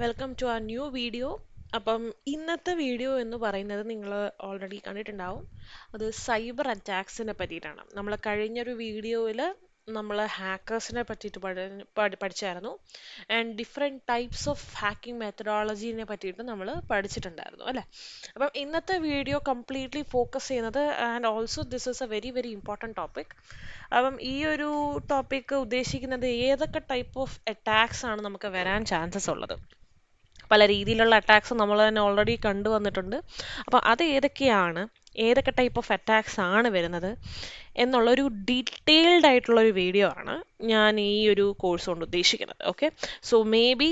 Welcome to ആ new video. അപ്പം ഇന്നത്തെ വീഡിയോ എന്ന് പറയുന്നത് നിങ്ങൾ ഓൾറെഡി കണ്ടിട്ടുണ്ടാവും. അത് സൈബർ അറ്റാക്സിനെ പറ്റിയിട്ടാണ്. നമ്മൾ കഴിഞ്ഞൊരു വീഡിയോയിൽ നമ്മൾ ഹാക്കേഴ്സിനെ പറ്റിയിട്ട് പഠിച്ചായിരുന്നു. And different types of hacking മെത്തഡോളജീനെ പറ്റിയിട്ട് നമ്മൾ പഠിച്ചിട്ടുണ്ടായിരുന്നു അല്ലേ. അപ്പം ഇന്നത്തെ വീഡിയോ കംപ്ലീറ്റ്ലി ഫോക്കസ് ചെയ്യുന്നത് and also this is a very very important topic. അപ്പം ഈ ഒരു ടോപ്പിക്ക് ഉദ്ദേശിക്കുന്നത് ഏതൊക്കെ ടൈപ്പ് ഓഫ് അറ്റാക്സ് ആണ് നമുക്ക് വരാൻ ചാൻസസ് ഉള്ളത്. പല രീതിയിലുള്ള അറ്റാക്സ് നമ്മൾ തന്നെ ഓൾറെഡി കണ്ടുവന്നിട്ടുണ്ട്. അപ്പോൾ അത് ഏതൊക്കെ ടൈപ്പ് ഓഫ് അറ്റാക്സ് ആണ് വരുന്നത് എന്നുള്ളൊരു ഡീറ്റെയിൽഡ് ആയിട്ടുള്ളൊരു വീഡിയോ ആണ് ഞാൻ ഈ ഒരു കോഴ്സ് കൊണ്ട് ഉദ്ദേശിക്കുന്നത്. ഓക്കെ, സോ മേ ബി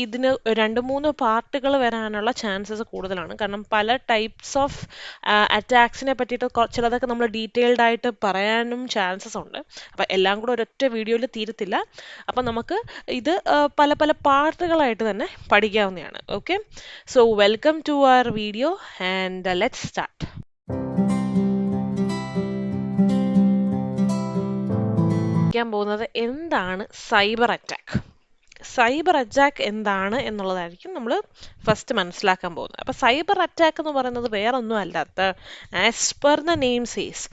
ഇതിന് 2-3 പാർട്ടുകൾ വരാനുള്ള ചാൻസസ് കൂടുതലാണ്. കാരണം പല ടൈപ്സ് ഓഫ് അറ്റാക്സിനെ പറ്റിയിട്ട് ചിലതൊക്കെ നമ്മൾ ഡീറ്റെയിൽഡ് ആയിട്ട് പറയാനും ചാൻസസ് ഉണ്ട്. അപ്പം എല്ലാം കൂടെ ഒരൊറ്റ വീഡിയോയിൽ തീരത്തില്ല. അപ്പം നമുക്ക് ഇത് പല പല പാർട്ടുകളായിട്ട് തന്നെ പഠിക്കാവുന്നതാണ്. Okay, so welcome to our video and let's start. പോകുന്നത് എന്താണ് സൈബർ അറ്റാക്ക്. സൈബർ അറ്റാക്ക് എന്താണ് എന്നുള്ളതായിരിക്കും നമ്മൾ ഫസ്റ്റ് മനസ്സിലാക്കാൻ പോകുന്നത്. അപ്പോൾ സൈബർ അറ്റാക്ക് എന്ന് പറയുന്നത് വേറെ ഒന്നും അല്ലാത്ത, as per the name says,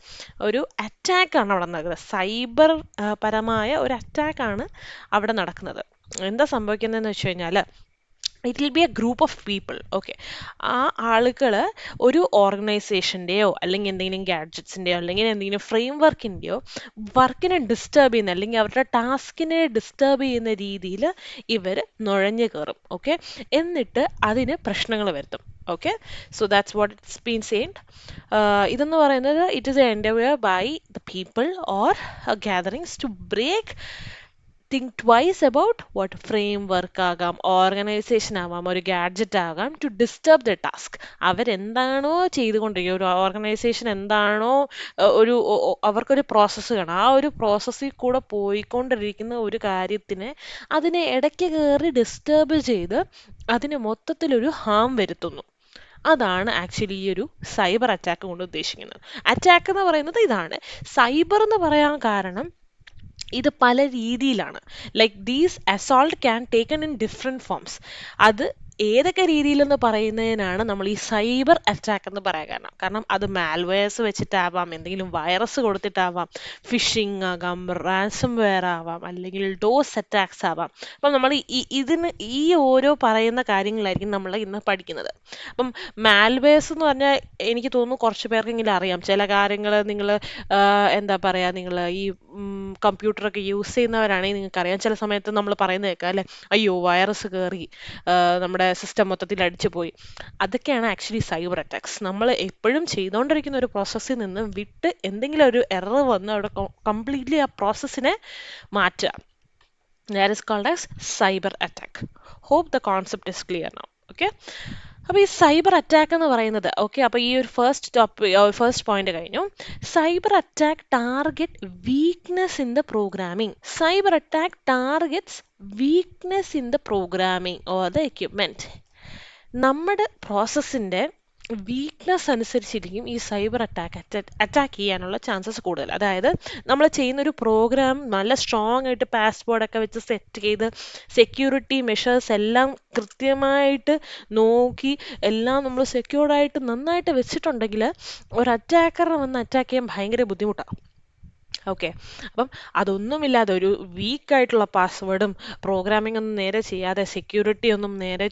ഒരു അറ്റാക്കാണ് അവിടെ നടക്കുന്നത്. സൈബർ പരമായ ഒരു അറ്റാക്കാണ് അവിടെ നടക്കുന്നത്. എന്താ സംഭവിക്കുന്നതെന്ന് വെച്ച് കഴിഞ്ഞാൽ it will be A group of people. Okay, ആ ആളുകൾ ഒരു ഓർഗനൈസേഷൻ്റെയോ അല്ലെങ്കിൽ എന്തെങ്കിലും ഗാഡ്ജറ്റ്സിൻ്റെയോ അല്ലെങ്കിൽ എന്തെങ്കിലും ഫ്രെയിം വർക്കിൻ്റെയോ വർക്കിനെ ഡിസ്റ്റർബ് ചെയ്യുന്ന അല്ലെങ്കിൽ അവരുടെ ടാസ്കിനെ ഡിസ്റ്റർബ് ചെയ്യുന്ന രീതിയിൽ ഇവർ നുഴഞ്ഞു കയറും. ഓക്കെ, എന്നിട്ട് അതിന് പ്രശ്നങ്ങൾ വരുത്തും. Okay, so that's what it's been said. ഇതെന്ന് പറയുന്നത് it is a endeavour by the people or gatherings to break think twice about what framework ആകാം, ഓർഗനൈസേഷൻ ആവാം, ഒരു ഗാഡ്ജറ്റ് ആകാം, ടു ഡിസ്റ്റർബ് ദ ടാസ്ക്. അവരെന്താണോ ചെയ്തുകൊണ്ടിരിക്കുക, ഒരു ഓർഗനൈസേഷൻ എന്താണോ അവർക്കൊരു പ്രോസസ്സ് കാണാം, ആ ഒരു പ്രോസസ്സിൽ കൂടെ പോയിക്കൊണ്ടിരിക്കുന്ന ഒരു കാര്യത്തിനെ അതിനെ ഇടയ്ക്ക് കയറി ഡിസ്റ്റർബ് ചെയ്ത് അതിന് മൊത്തത്തിലൊരു ഹാം വരുത്തുന്നു. അതാണ് ആക്ച്വലി ഈ ഒരു സൈബർ അറ്റാക്ക് കൊണ്ട് ഉദ്ദേശിക്കുന്നത്. അറ്റാക്ക് എന്ന് പറയുന്നത് ഇതാണ്. സൈബർ എന്ന് പറയാൻ കാരണം ഇത് പല രീതിയിലാണ്. Like these assault can taken in different forms. അത് ഏതൊക്കെ രീതിയിലെന്ന് പറയുന്നതിനാണ് നമ്മൾ ഈ സൈബർ അറ്റാക്ക് എന്ന് പറയാൻ കാരണം അത് മാൽവെയർസ് വെച്ചിട്ടാവാം, എന്തെങ്കിലും വൈറസ് കൊടുത്തിട്ടാവാം, ഫിഷിംഗ് ആകാം, റാൻസം വെയർ ആവാം, അല്ലെങ്കിൽ ഡോസ് അറ്റാക്സ് ആവാം. അപ്പം നമ്മൾ ഈ ഓരോ പറയുന്ന കാര്യങ്ങളായിരിക്കും നമ്മൾ ഇന്ന് പഠിക്കുന്നത്. അപ്പം മാൽവെയർസ് എന്ന് പറഞ്ഞാൽ എനിക്ക് തോന്നുന്നു കുറച്ച് പേർക്കെങ്കിലും അറിയാം. ചില കാര്യങ്ങൾ നിങ്ങൾ എന്താ പറയുക, നിങ്ങൾ ഈ കമ്പ്യൂട്ടറൊക്കെ യൂസ് ചെയ്യുന്നവരാണെങ്കിൽ നിങ്ങൾക്കറിയാം. ചില സമയത്ത് നമ്മൾ പറയുന്നത് കേൾക്കാം അല്ലേ, അയ്യോ വൈറസ് കയറി നമ്മുടെ സിസ്റ്റം മൊത്തത്തിൽ അടിച്ചു പോയി. അതൊക്കെയാണ് ആക്ച്വലി സൈബർ അറ്റാക്സ്. നമ്മൾ എപ്പോഴും ചെയ്തുകൊണ്ടിരിക്കുന്ന ഒരു പ്രോസസ്സിൽ നിന്ന് വിട്ട് എന്തെങ്കിലും ഒരു എറർ വന്ന് അവിടെ കംപ്ലീറ്റ്ലി ആ പ്രോസസ്സിനെ മാറ്റുക. That is called as cyber attack. Hope the concept is clear now. Okay. അപ്പോൾ ഈ സൈബർ അറ്റാക്ക് എന്ന് പറയുന്നത്, ഓക്കെ, അപ്പോൾ ഈ ഒരു ഫസ്റ്റ് പോയിന്റ് കഴിഞ്ഞു. Cyber attack target weakness in the programming. Cyber attack targets weakness in the programming or the equipment. നമ്മുടെ പ്രോസസ്സിൻ്റെ weakness അനുസരിച്ചിരിക്കും ഈ സൈബർ അറ്റാക്ക് ചെയ്യാനുള്ള ചാൻസസ് കൂടുതൽ. അതായത് നമ്മൾ ചെയ്യുന്നൊരു പ്രോഗ്രാം നല്ല സ്ട്രോങ് ആയിട്ട് പാസ്വേഡൊക്കെ വെച്ച് സെറ്റ് ചെയ്ത് സെക്യൂരിറ്റി മെഷേഴ്സ് എല്ലാം കൃത്യമായിട്ട് നോക്കി എല്ലാം നമ്മൾ സെക്യൂർഡായിട്ട് നന്നായിട്ട് വെച്ചിട്ടുണ്ടെങ്കിൽ ഒരു അറ്റാക്കറിനെ വന്ന് അറ്റാക്ക് ചെയ്യാൻ ഭയങ്കര ബുദ്ധിമുട്ടാണ്. ഓക്കെ, അപ്പം അതൊന്നുമില്ലാതെ ഒരു വീക്കായിട്ടുള്ള പാസ്വേഡും പ്രോഗ്രാമിംഗ് ഒന്നും നേരെ ചെയ്യാതെ സെക്യൂരിറ്റി ഒന്നും നേരെ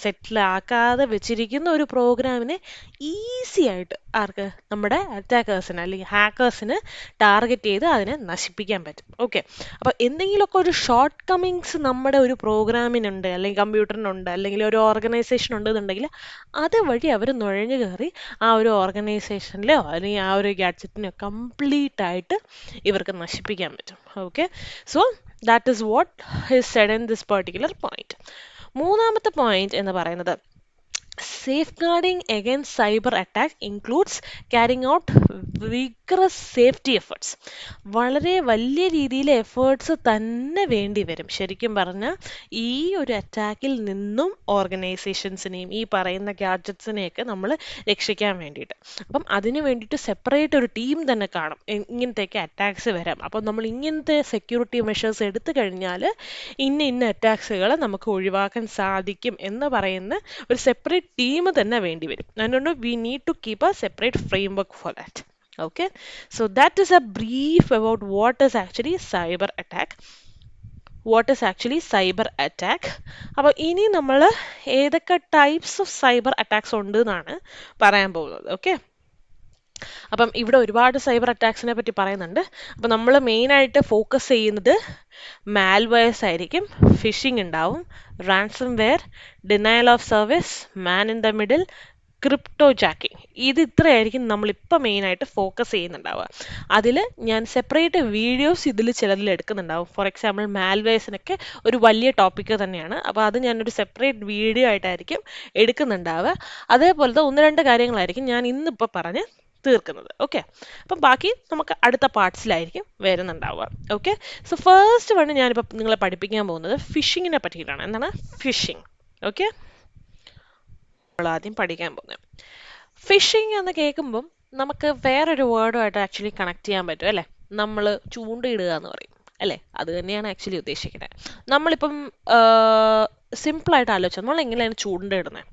സെറ്റിലാക്കാതെ വെച്ചിരിക്കുന്ന ഒരു പ്രോഗ്രാമിനെ ഈസി ആയിട്ട് ആർക്ക്, നമ്മുടെ അറ്റാക്കേഴ്സിന് അല്ലെങ്കിൽ ഹാക്കേഴ്സിന് ടാർഗറ്റ് ചെയ്ത് അതിനെ നശിപ്പിക്കാൻ പറ്റും. ഓക്കെ, അപ്പോൾ എന്തെങ്കിലുമൊക്കെ ഒരു ഷോർട്ട് കമ്മിങ്സ് നമ്മുടെ ഒരു പ്രോഗ്രാമിനുണ്ട് അല്ലെങ്കിൽ കമ്പ്യൂട്ടറിനുണ്ട് അല്ലെങ്കിൽ ഒരു ഓർഗനൈസേഷൻ ഉണ്ടെന്നുണ്ടെങ്കിൽ അതുവഴി അവർ നുഴഞ്ഞു കയറി ആ ഒരു ഓർഗനൈസേഷനിലോ അല്ലെങ്കിൽ ആ ഒരു ഗാഡ്ജറ്റിനെയോ കംപ്ലീറ്റ് ആയിട്ട് ഇവർക്ക് നശിപ്പിക്കാൻ പറ്റും. Okay, so that is what is said in this particular point. മൂന്നാമത്തെ പോയിന്റ് എന്ന് പറയുന്നത് safeguarding against cyber attack includes carrying out vigorous safety efforts. വളരെ വലിയ രീതിയിൽ എഫേർട്സ് തന്നെ വേണ്ടി വരും ശരിക്കും പറഞ്ഞാൽ ഈ ഒരു അറ്റാക്കിൽ നിന്നും ഓർഗനൈസേഷൻസിനെയും ഈ പറയുന്ന ഗാഡ്ജറ്റ്സിനെയൊക്കെ നമ്മൾ രക്ഷിക്കാൻ വേണ്ടിയിട്ട്. അപ്പം അതിന് വേണ്ടിയിട്ട് സെപ്പറേറ്റ് ഒരു ടീം തന്നെ കാണും. ഇങ്ങനത്തെയൊക്കെ അറ്റാക്സ് വരാം. അപ്പം നമ്മൾ ഇങ്ങനത്തെ സെക്യൂരിറ്റി മെഷേഴ്സ് എടുത്തു കഴിഞ്ഞാൽ ഇന്ന അറ്റാക്സുകൾ നമുക്ക് ഒഴിവാക്കാൻ സാധിക്കും എന്ന് പറയുന്ന ഒരു സെപ്പറേറ്റ് ടീം തന്നെ വേണ്ടി വരും. അതുകൊണ്ട് we need to keep a separate framework for that. Okay, so that is a brief about what is actually cyber attack. അപ്പോൾ ഇനി നമ്മൾ ഏതൊക്കെ ടൈപ്സ് ഓഫ് സൈബർ അറ്റാക്സ് ഉണ്ട് എന്നാണ് പറയാൻ പോകുന്നത്. ഓക്കെ, അപ്പം ഇവിടെ ഒരുപാട് സൈബർ അറ്റാക്സിനെ പറ്റി പറയുന്നുണ്ട്. അപ്പം നമ്മൾ മെയിനായിട്ട് ഫോക്കസ് ചെയ്യുന്നത് മാൽവെയർസ് ആയിരിക്കും, ഫിഷിംഗ് ഉണ്ടാവും, ransomware, denial of service, man in the middle, cryptojacking. ഇത് ഇത്രയായിരിക്കും നമ്മളിപ്പോൾ മെയിനായിട്ട് ഫോക്കസ് ചെയ്യുന്നുണ്ടാവുക. അതിൽ ഞാൻ സെപ്പറേറ്റ് വീഡിയോസ് ചിലതിൽ എടുക്കുന്നുണ്ടാവും. ഫോർ എക്സാമ്പിൾ മാൽവെയർസിനൊക്കെ ഒരു വലിയ ടോപ്പിക്ക് തന്നെയാണ്. അപ്പോൾ അത് ഞാനൊരു സെപ്പറേറ്റ് വീഡിയോ ആയിട്ടായിരിക്കും എടുക്കുന്നുണ്ടാവുക. അതേപോലത്തെ 1-2 കാര്യങ്ങളായിരിക്കും ഞാൻ ഇന്നിപ്പോൾ പറഞ്ഞ് തീർക്കുന്നത്. ഓക്കെ, അപ്പം ബാക്കി നമുക്ക് അടുത്ത പാർട്സിലായിരിക്കും വരുന്നുണ്ടാവുക. ഓക്കെ, സോ ഫസ്റ്റ് വൺ ഞാനിപ്പോൾ നിങ്ങളെ പഠിപ്പിക്കാൻ പോകുന്നത് ഫിഷിങ്ങിനെ പറ്റിയിട്ടാണ്. എന്താണ് ഫിഷിംഗ്? ഓക്കെ, ആദ്യം പഠിക്കാൻ പോകുന്നത് ഫിഷിംഗ് എന്ന് കേൾക്കുമ്പം നമുക്ക് വേറൊരു വേർഡുമായിട്ട് ആക്ച്വലി കണക്ട് ചെയ്യാൻ പറ്റും അല്ലേ? നമ്മൾ ചൂണ്ടയിടുക എന്ന് പറയും അല്ലേ? അത് തന്നെയാണ് ആക്ച്വലി ഉദ്ദേശിക്കുന്നത്. നമ്മളിപ്പം സിമ്പിളായിട്ട് ആലോചിച്ചാൽ നമ്മൾ എങ്ങനെയാണ് ചൂണ്ടയിടുന്നത്?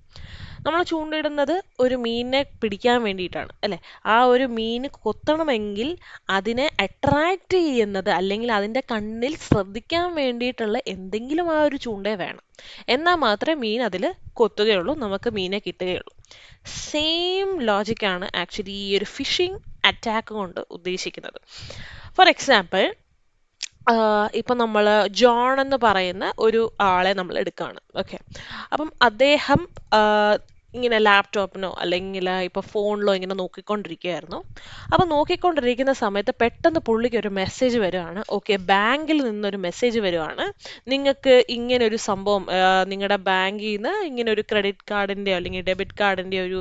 നമ്മൾ ചൂണ്ടയിടുന്നത് ഒരു മീനിനെ പിടിക്കാൻ വേണ്ടിയിട്ടാണ് അല്ലേ? ആ ഒരു മീന് കൊത്തണമെങ്കിൽ അതിനെ അട്രാക്റ്റ് ചെയ്യുന്നത് അല്ലെങ്കിൽ അതിൻ്റെ കണ്ണിൽ ശ്രദ്ധിക്കാൻ വേണ്ടിയിട്ടുള്ള എന്തെങ്കിലും ആ ഒരു ചൂണ്ട വേണം. എന്നാൽ മാത്രമേ മീൻ അതിൽ കൊത്തുകയുള്ളൂ, നമുക്ക് മീനെ കിട്ടുകയുള്ളൂ. സെയിം ലോജിക്കാണ് ആക്ച്വലി ഈ ഒരു ഫിഷിംഗ് അറ്റാക്ക് കൊണ്ട് ഉദ്ദേശിക്കുന്നത്. ഫോർ എക്സാമ്പിൾ, ഇപ്പം നമ്മൾ ജോൺ എന്ന് പറയുന്ന ഒരു ആളെ നമ്മൾ എടുക്കുകയാണ്. ഓക്കെ, അപ്പം അദ്ദേഹം ഇങ്ങനെ ലാപ്ടോപ്പിനോ അല്ലെങ്കിൽ ഇപ്പോൾ ഫോണിലോ ഇങ്ങനെ നോക്കിക്കൊണ്ടിരിക്കുകയായിരുന്നു. അപ്പം നോക്കിക്കൊണ്ടിരിക്കുന്ന സമയത്ത് പെട്ടെന്ന് പുള്ളിക്ക് ഒരു മെസ്സേജ് വരുവാണ്. ഓക്കെ, ബാങ്കിൽ നിന്നൊരു മെസ്സേജ് വരുവാണ്, നിങ്ങൾക്ക് ഇങ്ങനെ ഒരു സംഭവം നിങ്ങളുടെ ബാങ്കിൽ നിന്ന് ഇങ്ങനെ ഒരു ക്രെഡിറ്റ് കാർഡിൻ്റെയോ അല്ലെങ്കിൽ ഡെബിറ്റ് കാർഡിൻ്റെയോ ഒരു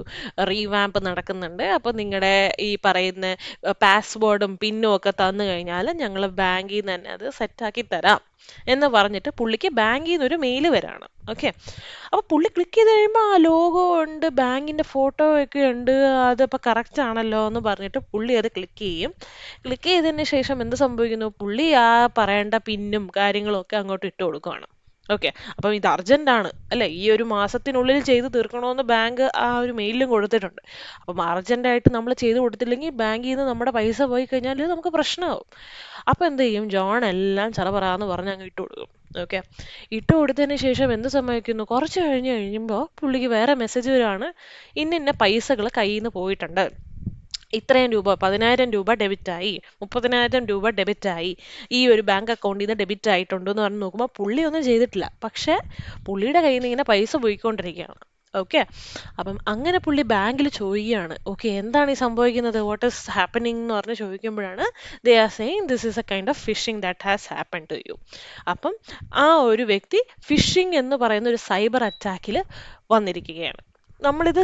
റീവാമ്പ് നടക്കുന്നുണ്ട്. അപ്പോൾ നിങ്ങളുടെ ഈ പറയുന്ന പാസ്വേഡും പിന്നും ഒക്കെ തന്നു കഴിഞ്ഞാൽ ഞങ്ങൾ ബാങ്കിൽ നിന്ന് തന്നെ അത് സെറ്റാക്കി തരാം എന്ന് പറഞ്ഞിട്ട് പുള്ളിക്ക് ബാങ്കിൽ നിന്ന് ഒരു മെയിൽ വരാണ്. ഓക്കെ, അപ്പോൾ പുള്ളി ക്ലിക്ക് ചെയ്ത് കഴിയുമ്പോൾ ആ ലോഗോ ഉണ്ട്, ബാങ്കിൻ്റെ ഫോട്ടോ ഒക്കെ ഉണ്ട്, അതിപ്പോൾ കറക്റ്റ് ആണല്ലോ എന്ന് പറഞ്ഞിട്ട് പുള്ളി അത് ക്ലിക്ക് ചെയ്യും. ക്ലിക്ക് ചെയ്തതിന് ശേഷം എന്ത് സംഭവിക്കുന്നു? പുള്ളി ആ പറയേണ്ട പിന്നും കാര്യങ്ങളും ഒക്കെ അങ്ങോട്ട് ഇട്ട് കൊടുക്കുകയാണ്. ഓക്കെ, അപ്പം ഇത് അർജൻറ്റാണ് അല്ലേ? ഈ ഒരു മാസത്തിനുള്ളിൽ ചെയ്ത് തീർക്കണമെന്ന് ബാങ്ക് ആ ഒരു മെയിലും കൊടുത്തിട്ടുണ്ട്. അപ്പം അർജൻറ്റായിട്ട് നമ്മൾ ചെയ്ത് കൊടുത്തില്ലെങ്കിൽ ബാങ്കിൽ നിന്ന് നമ്മുടെ പൈസ പോയി കഴിഞ്ഞാൽ നമുക്ക് പ്രശ്നമാവും. അപ്പം എന്ത് ചെയ്യും? ജോൺ എല്ലാം ചറപറാന്ന് പറഞ്ഞ് അങ്ങ് ഇട്ട് കൊടുക്കും. ഓക്കെ, ഇട്ട് കൊടുത്തതിന് ശേഷം എന്ത് സംഭവിക്കുന്നു? കുറച്ച് കഴിയുമ്പോൾ പുള്ളിക്ക് വേറെ മെസ്സേജ് വരുവാണ്, ഇന്ന പൈസകൾ കയ്യിൽ നിന്ന് പോയിട്ടുണ്ട്, ഇത്രയും രൂപ 10,000 രൂപ ഡെബിറ്റായി, 30,000 രൂപ ഡെബിറ്റായി, ഈ ഒരു ബാങ്ക് അക്കൗണ്ടിൽ നിന്ന് ഡെബിറ്റ് ആയിട്ടുണ്ട് എന്ന് പറഞ്ഞ് നോക്കുമ്പോൾ പുള്ളി ഒന്നും ചെയ്തിട്ടില്ല, പക്ഷേ പുള്ളിയുടെ കയ്യിൽ നിന്ന് ഇങ്ങനെ പൈസ പോയിക്കൊണ്ടിരിക്കുകയാണ്. ഓക്കെ, അപ്പം അങ്ങനെ പുള്ളി ബാങ്കിൽ ചോദിക്കുകയാണ്, ഓക്കെ എന്താണ് ഈ സംഭവിക്കുന്നത്, വാട്ട് ഈസ് ഹാപ്പനിങ് എന്ന് പറഞ്ഞ് ചോദിക്കുമ്പോഴാണ് they are saying this is a kind of phishing that has happen to you. അപ്പം ആ ഒരു വ്യക്തി ഫിഷിംഗ് എന്ന് പറയുന്ന ഒരു സൈബർ അറ്റാക്കിൽ വന്നിരിക്കുകയാണ്. നമ്മളിത്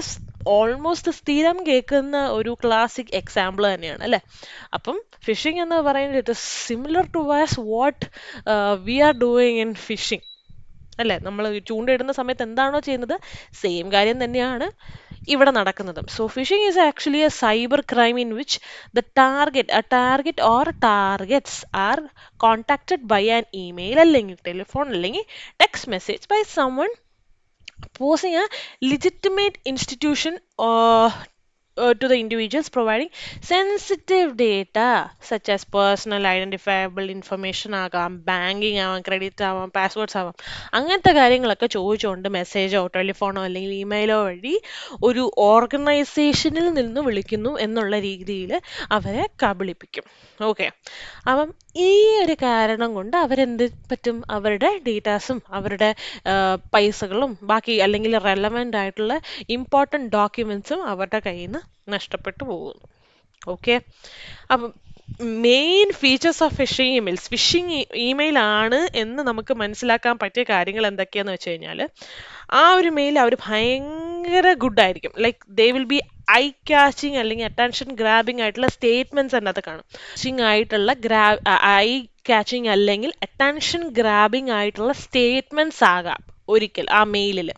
ഓൾമോസ്റ്റ് സ്ഥിരം കേൾക്കുന്ന ഒരു ക്ലാസിക് എക്സാമ്പിൾ തന്നെയാണ് അല്ലേ? അപ്പം ഫിഷിംഗ് എന്ന് പറയുന്നത് it is similar to what we are doing in fishing അല്ലേ? നമ്മൾ ചൂണ്ടയിടുന്ന സമയത്ത് എന്താണോ ചെയ്യുന്നത് സെയിം കാര്യം തന്നെയാണ് ഇവിടെ നടക്കുന്നതും. So phishing is actually a cyber crime in which the target or targets are contacted by an email അല്ലെങ്കിൽ ടെലിഫോൺ അല്ലെങ്കിൽ text message by someone posing a legitimate institution to the individuals providing sensitive data such as personal identifiable information ആകാം, banking ആവാം, credit ആവാം, passwords ആവാം, അങ്ങനത്തെ കാര്യങ്ങളൊക്കെ ചോദിച്ചുകൊണ്ട് മെസ്സേജോ ടെലിഫോണോ അല്ലെങ്കിൽ ഇമെയിലോ വഴി ഒരു ഓർഗനൈസേഷനിൽ നിന്ന് വിളിക്കുന്നു എന്നുള്ള രീതിയിൽ അവരെ കബളിപ്പിക്കും. ഓക്കെ, അപ്പം ഈ ഒരു കാരണം കൊണ്ട് അവരെന്ത് പറ്റും? അവരുടെ ഡേറ്റാസും അവരുടെ പൈസകളും ബാക്കി അല്ലെങ്കിൽ റെലവൻ്റ് ആയിട്ടുള്ള ഇമ്പോർട്ടൻറ്റ് ഡോക്യുമെൻസും അവരുടെ കയ്യിൽ നിന്ന് നഷ്ടപ്പെട്ടു പോകുന്നു. ഓക്കെ, അപ്പം main features of phishing email ആണ് എന്ന് നമുക്ക് മനസ്സിലാക്കാൻ പറ്റിയ കാര്യങ്ങൾ എന്തൊക്കെയാന്ന് വെച്ച് കഴിഞ്ഞാൽ, ആ ഒരു മെയിൽ അവർ ഭയങ്കര ഭയങ്കര ഗുഡ് ആയിരിക്കും. Like they will be I catching അല്ലെങ്കിൽ അറ്റൻഷൻ ഗ്രാബിംഗ് ആയിട്ടുള്ള സ്റ്റേറ്റ്മെന്റ്സ് അതിനകത്ത് കാണും. ആയിട്ടുള്ള ഐ ക്യാച്ചിങ് അല്ലെങ്കിൽ അറ്റൻഷൻ ഗ്രാബിംഗ് ആയിട്ടുള്ള സ്റ്റേറ്റ്മെന്റ്സ് ആകാം ഒരിക്കൽ ആ മെയിലിൽ.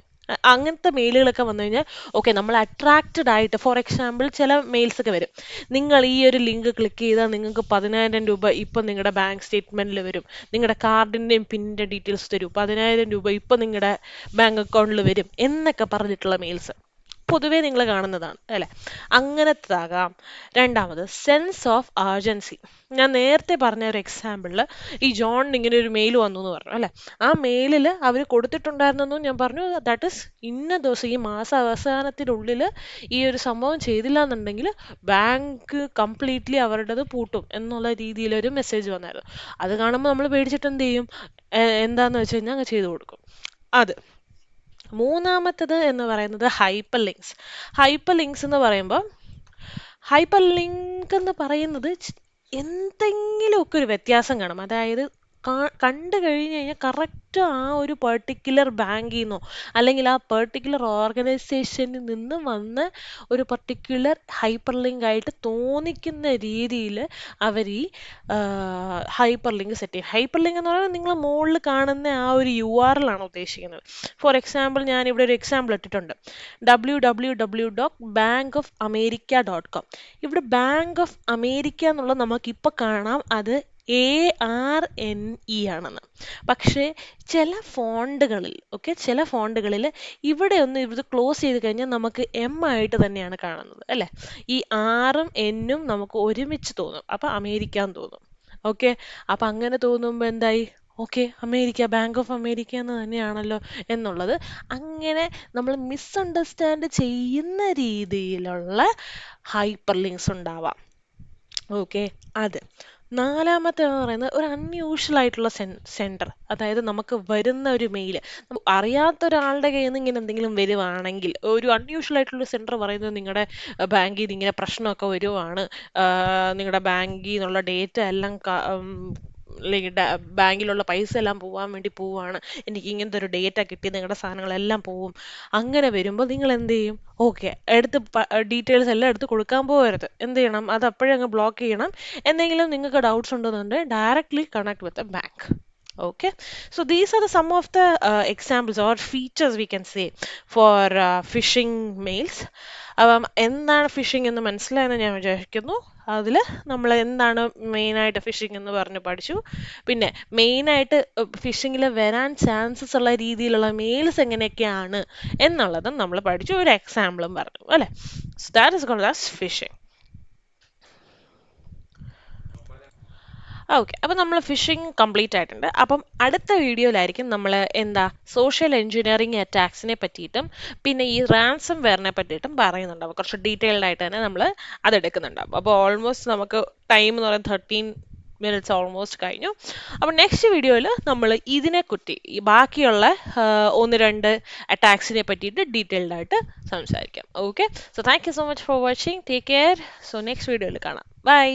അങ്ങനത്തെ മെയിലുകളൊക്കെ വന്നു കഴിഞ്ഞാൽ ഓക്കെ നമ്മൾ അട്രാക്റ്റഡ് ആയിട്ട്, ഫോർ എക്സാമ്പിൾ ചില മെയിൽസ് ഒക്കെ വരും, നിങ്ങൾ ഈ ഒരു ലിങ്ക് ക്ലിക്ക് ചെയ്താൽ നിങ്ങൾക്ക് 10,000 രൂപ ഇപ്പം നിങ്ങളുടെ ബാങ്ക് സ്റ്റേറ്റ്മെന്റിൽ വരും, നിങ്ങളുടെ കാർഡിന്റെയും പിന്നിന്റെ ഡീറ്റെയിൽസ് തരൂ, 10,000 രൂപ ഇപ്പം നിങ്ങളുടെ ബാങ്ക് അക്കൗണ്ടിൽ വരും എന്നൊക്കെ പറഞ്ഞിട്ടുള്ള മെയിൽസ് പൊതുവേ നിങ്ങൾ കാണുന്നതാണ് അല്ലെ. അങ്ങനത്തതാകാം. രണ്ടാമത് സെൻസ് ഓഫ് അർജൻസി. ഞാൻ നേരത്തെ പറഞ്ഞ ഒരു എക്സാമ്പിളിൽ ഈ ജോണിന് ഇങ്ങനെ ഒരു മെയിൽ വന്നു എന്ന് പറഞ്ഞു അല്ലെ. ആ മെയിലിൽ അവർ കൊടുത്തിട്ടുണ്ടായിരുന്നെന്നും ഞാൻ പറഞ്ഞു, ദാറ്റ് ഇസ് ഇന്ന ദിവസം ഈ മാസ അവസാനത്തിനുള്ളിൽ ഈ ഒരു സംഭവം ചെയ്തില്ല എന്നുണ്ടെങ്കിൽ ബാങ്ക് കംപ്ലീറ്റ്ലി അവരുടേത് പൂട്ടും എന്നുള്ള രീതിയിലൊരു മെസ്സേജ് വന്നായിരുന്നു. അത് കാണുമ്പോൾ നമ്മൾ പേടിച്ചിട്ട് എന്ത് ചെയ്യും, എന്താന്ന് വെച്ച് കഴിഞ്ഞാൽ അങ്ങ് ചെയ്തു കൊടുക്കും. അത് മൂന്നാമത്തത് എന്ന് പറയുന്നത് ഹൈപ്പർ ലിങ്ക്സ്. ഹൈപ്പർ ലിങ്ക്സ് എന്ന് പറയുമ്പോൾ ഹൈപ്പർ ലിങ്ക് എന്ന് പറയുന്നത് എന്തെങ്കിലുമൊക്കെ ഒരു വ്യത്യാസം കാണും. അതായത് കണ്ടു കഴിഞ്ഞ് കഴിഞ്ഞാൽ കറക്റ്റ് ആ ഒരു പെർട്ടിക്കുലർ ബാങ്കിൽ നിന്നോ അല്ലെങ്കിൽ ആ പെർട്ടിക്കുലർ ഓർഗനൈസേഷനിൽ നിന്ന് വന്ന ഒരു പർട്ടിക്കുലർ ഹൈപ്പർ ലിങ്ക് ആയിട്ട് തോന്നിക്കുന്ന രീതിയിൽ അവർ ഈ ഹൈപ്പർ ലിങ്ക് സെറ്റ് ചെയ്യും. ഹൈപ്പർ ലിങ്ക് എന്ന് പറയുന്നത് നിങ്ങൾ മുകളിൽ കാണുന്ന ആ ഒരു URL ആണ് ഉദ്ദേശിക്കുന്നത്. ഫോർ എക്സാമ്പിൾ ഞാനിവിടെ ഒരു എക്സാമ്പിൾ ഇട്ടിട്ടുണ്ട്, www.bankofamerica.com. ഇവിടെ ബാങ്ക് ഓഫ് അമേരിക്ക എന്നുള്ളത് നമുക്കിപ്പോൾ കാണാം അത് ARNE ആണെന്ന്. പക്ഷേ ചില ഫോണ്ടുകളിൽ ഇവിടെ ഒന്ന് ഇത് ക്ലോസ് ചെയ്ത് കഴിഞ്ഞാൽ നമുക്ക് M ആയിട്ട് തന്നെയാണ് കാണുന്നത് അല്ലേ. ഈ ആറും എന്നും നമുക്ക് ഒരുമിച്ച് തോന്നും, അപ്പം അമേരിക്ക എന്ന് തോന്നും. ഓക്കെ, അപ്പം അങ്ങനെ തോന്നുമ്പോൾ എന്തായി, okay America, bank of America എന്ന് തന്നെയാണല്ലോ എന്നുള്ളത്. അങ്ങനെ നമ്മൾ മിസ്അണ്ടർസ്റ്റാൻഡ് ചെയ്യുന്ന രീതിയിലുള്ള ഹൈപ്പർ ലിങ്ക്സ് ഉണ്ടാവാം. ഓക്കെ, അത്. നാലാമത്തെ എന്ന് പറയുന്നത് ഒരു അൺയൂഷ്വൽ ആയിട്ടുള്ള സെൻറ്റർ. അതായത് നമുക്ക് വരുന്ന ഒരു മെയിൽ അറിയാത്ത ഒരാളുടെ കയ്യിൽ നിന്ന് ഇങ്ങനെ എന്തെങ്കിലും വരുവാണെങ്കിൽ, ഒരു അൺയൂഷ്വൽ ആയിട്ടുള്ള സെൻറ്റർ പറയുന്നത് നിങ്ങളുടെ ബാങ്കിൽ നിന്ന് ഇങ്ങനെ പ്രശ്നമൊക്കെ വരുവാണ്, നിങ്ങളുടെ ബാങ്കിൽ നിന്നുള്ള ഡേറ്റ എല്ലാം ബാങ്കിലുള്ള പൈസ എല്ലാം പോവാൻ വേണ്ടി പോവാണ്, എനിക്ക് ഇങ്ങനത്തെ ഒരു ഡേറ്റ കിട്ടി, നിങ്ങളുടെ സാധനങ്ങളെല്ലാം പോവും. അങ്ങനെ വരുമ്പോൾ നിങ്ങൾ എന്ത് ചെയ്യും, ഓക്കെ എടുത്ത് ഡീറ്റെയിൽസ് എല്ലാം എടുത്ത് കൊടുക്കാൻ പോകരുത്. എന്ത് ചെയ്യണം, അത് അപ്പോഴേ അങ്ങ് ബ്ലോക്ക് ചെയ്യണം. എന്തെങ്കിലും നിങ്ങൾക്ക് ഡൗട്ട്സ് ഉണ്ടെന്നുണ്ടെങ്കിൽ directly connect with a bank. Okay, so these are some of the examples or features we can say for phishing mails. എന്താണ് ഫിഷിംഗ് എന്ന് മനസ്സിലായെന്ന് ഞാൻ വിചാരിക്കുന്നു. അതിൽ നമ്മൾ എന്താണ് മെയിനായിട്ട് ഫിഷിംഗ് എന്ന് പറഞ്ഞ് പഠിച്ചു. പിന്നെ മെയിനായിട്ട് ഫിഷിങ്ങിൽ വരാൻ ചാൻസസ് ഉള്ള രീതിയിലുള്ള മെയിൽസ് എങ്ങനെയൊക്കെയാണ് എന്നുള്ളതും നമ്മൾ പഠിച്ചു, ഒരു എക്സാമ്പിളും പറഞ്ഞു അല്ലേ. So that is called as phishing. Okay, അപ്പം നമ്മൾ ഫിഷിംഗ് കംപ്ലീറ്റ് ആയിട്ടുണ്ട്. അപ്പം അടുത്ത വീഡിയോയിലായിരിക്കും നമ്മൾ എന്താ സോഷ്യൽ എഞ്ചിനീയറിംഗ് അറ്റാക്സിനെ പറ്റിയിട്ടും പിന്നെ ഈ റാൻസം വെയറിനെ പറ്റിയിട്ടും പറയുന്നുണ്ടാവും. കുറച്ച് ഡീറ്റെയിൽഡ് ആയിട്ട് തന്നെ നമ്മൾ അതെടുക്കുന്നുണ്ടാവും. അപ്പോൾ ഓൾമോസ്റ്റ് നമുക്ക് ടൈം എന്ന് പറയുന്നത് 13 minutes ഓൾമോസ്റ്റ് കഴിഞ്ഞു. അപ്പോൾ നെക്സ്റ്റ് വീഡിയോയിൽ നമ്മൾ ഇതിനെക്കുറ്റി ഈ ബാക്കിയുള്ള 1-2 അറ്റാക്സിനെ പറ്റിയിട്ട് ഡീറ്റെയിൽഡ് ആയിട്ട് സംസാരിക്കാം. Okay, so thank you so much for watching. Take care. So next വീഡിയോയിൽ കാണാം. ബൈ.